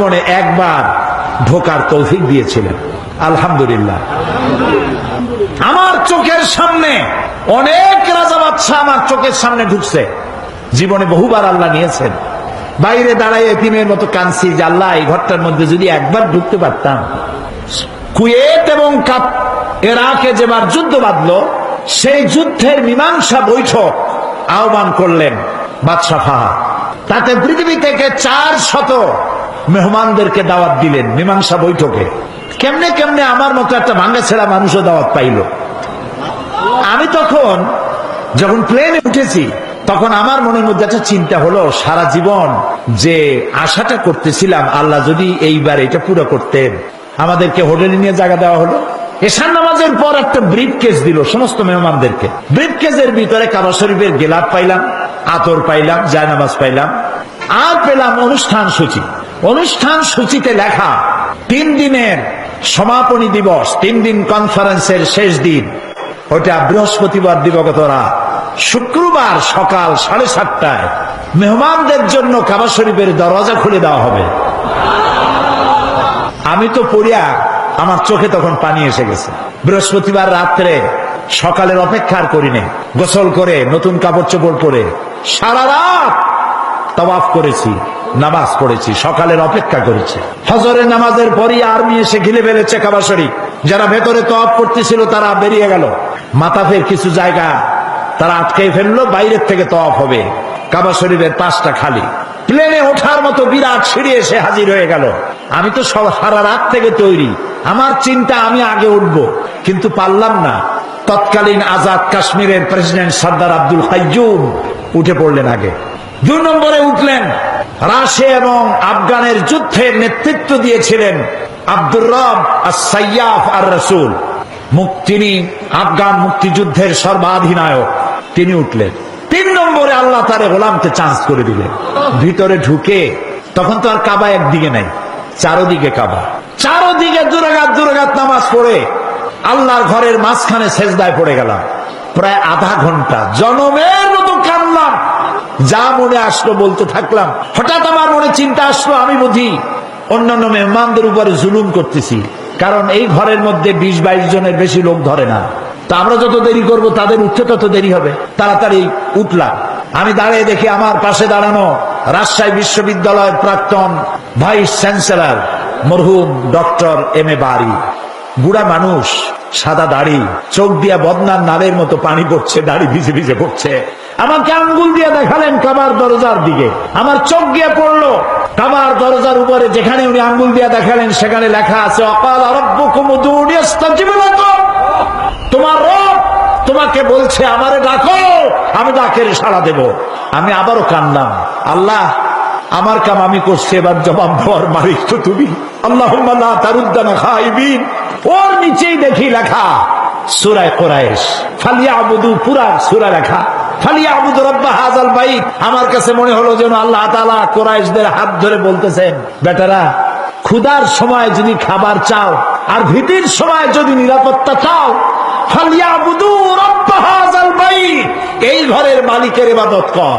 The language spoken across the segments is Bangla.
জীবনে একবার ঢোকার তৌফিক দিয়েছিলেন, আলহামদুলিল্লাহ। আমার চোখের সামনে অনেক রাজা বাদশাহ আমার চোখের সামনে ঢুকছে। জীবনে বহুবার আল্লাহ নিয়েছেন। বাইরে দাঁড়ায় এতিমের মতো কাঁদছি যে আল্লাহ এই ঘরটার মধ্যে যদি একবার ঢুকতে পারতাম। কুয়েত এবং ইরাকে যেবার যুদ্ধ বাঁধলো, সেই যুদ্ধের মীমাংসা বৈঠক আহ্বান করলেন বাদশাহ ফাহাদ। তাতে পৃথিবী থেকে 400 মেহমানদেরকে দাওয়াত দিলেন মীমাংসা বৈঠকে। কেমনে কেমনে আমার মতো একটা ভাঙ্গাছেড়া মানুষও দাওয়াত পাইল। আমি তখন যখন প্লেনে উঠেছি, তখন আমার মনের মধ্যে একটা চিন্তা হলো, সারা জীবন যে আশাটা করতেছিলাম আল্লাহ যদি এইবার এটা পুরো করতেন। আমাদেরকে হোটেলে নিয়ে জায়গা দেওয়া হলো। এশার নামাজের পর একটা ব্রিফকেস দিল সমস্ত মেহমানদেরকে। ব্রিফকেসের ভিতরে কাবা শরীফের গেলাপ পাইলাম, আতর পাইলাম, জায়নামাজ পাইলাম, আর পেলাম অনুষ্ঠান সূচি। অনুষ্ঠান সূচিতে লেখা 3 দিনের সমাপনী দিবস, 3 দিন কনফারেন্সের শেষ দিন, ওটা বৃহস্পতিবার দিবাগত রাত। শুক্রবার সকাল 7:30টায় মেহমানদের জন্য কাবা শরীফের দরজা খুলে দেওয়া হবে। আমি তো পড়িয়া আমার চোখে তখন পানি এসে গেছে। বৃহস্পতিবার রাত্রে সকালের অপেক্ষা আর করিনি, গোসল করে নতুন কাপড় চোপড় পরে সারা রাত তাওয়াফ করেছি, নামাজ পড়েছি, সকালের অপেক্ষা করেছি। ফজরের নামাজের পরই আর্মি এসে ঘিরে ফেলেছে কাবা শরীফ। যারা ভেতরে তাওয়াফ করতেছিল তারা বেরিয়ে গেল। মাতাফের কিছু জায়গা তারা আটকে ফেললো, বাইরের থেকে তাওয়াফ হবে। কাবা শরীফের পাশটা খালি। প্লেনে ওঠার মতো বিরাট সিঁড়ি এসে হাজির হয়ে গেল। আমি তো সারা রাত থেকে তৈরি, আমার চিন্তা আমি আগে উঠবো, কিন্তু পারলাম না। তৎকালীন আজাদ কাশ্মীরের প্রেসিডেন্ট সর্দার আব্দুল কাইয়ুম উঠে পড়লেন আগে। 2 নম্বরে উঠলেন রাশিয়া এবং আফগানের যুদ্ধের নেতৃত্ব দিয়েছিলেন আব্দুর রব আস-সাইয়াফ আর-রাসূল। তিনি আফগান মুক্তিযুদ্ধের সর্বাধিনায়ক, তিনি উঠলেন। 3 নম্বরে আল্লাহ তারে গোলামকে চান্স করে দিলেন। ভিতরে ঢুকে তখন তো আর কাবা একদিকে নাই, চারোদিকে কাবা। চারোদিকে দুরাকাত নামাজ পড়ে আল্লাহর ঘরের মাঝখানে সেজদায় পড়ে গেলাম। প্রায় আধা ঘন্টা জনমের মতো কাঁদলাম। যা মনে আসলো বলতে থাকলাম। হঠাৎ আমার মনে চিন্তা আসলো, আমি বুঝি অন্যান্য মেহমানদের উপরে জুলুম করতেছি, কারণ এই ঘরের মধ্যে 20-22 জনের বেশি লোক ধরে না। তা আমরা যত দেরি করব তাদের উঠতে তত দেরি হবে। তাড়াতাড়ি উঠলাম। আমি দাঁড়িয়ে দেখি আমার পাশে দাঁড়ানো রাজশাহী বিশ্ববিদ্যালয়ের প্রাক্তন ভাইস চ্যান্সেলর মরহুম ডক্টর M.A. বারী। বুড়া মানুষ, সাদা দাড়ি, চোখ দিয়া বদনার নালের মতো পানি পড়ছে, দাড়ি ভিজে ভিজে পড়ছে। আমাকে আঙ্গুল দিয়ে দেখালেন কাবার দরজার দিকে। আমার চোখ গিয়ে পড়লো কাবার দরজার উপরে, যেখানে উনি আঙ্গুল দিয়ে দেখালেন সেখানে লেখা আছে ওয়াকালা রাব্বুকুম উদউনি আস্তাজিব লাকুম। তোমার রব তোমাকে বলছে আমারে ডাকো, আমি ডাকের সাড়া দেব। আমি আবারও কাঁদলাম, আল্লাহ আমার কাম আমি করছি, এবার জবাব দেওয়ার মালিক তো তুমি। আল্লাহুম্মা লা তারুদ্দানা খাইবিন। ওর নিচেই দেখি লেখা সূরা কুরাইশ, ফালিয়াবুদু, পুরা সূরা লেখা ফালিয়াবুদু রাব্ব হাযাল বাইত। আমার কাছে মনে হলো যেন আল্লাহ তাআলা কুরাইশদের হাত ধরে বলতেছেন, বেটারা ক্ষুধার সময় যদি খাবার চাও আর ভীতির সময় যদি নিরাপত্তা চাও, ফালিয়াবুদু রাব্ব হাযাল বাইত, এই ঘরের মালিকের ইবাদত কর।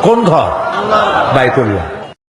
কোন ঘর? বাইতুল্লাহ।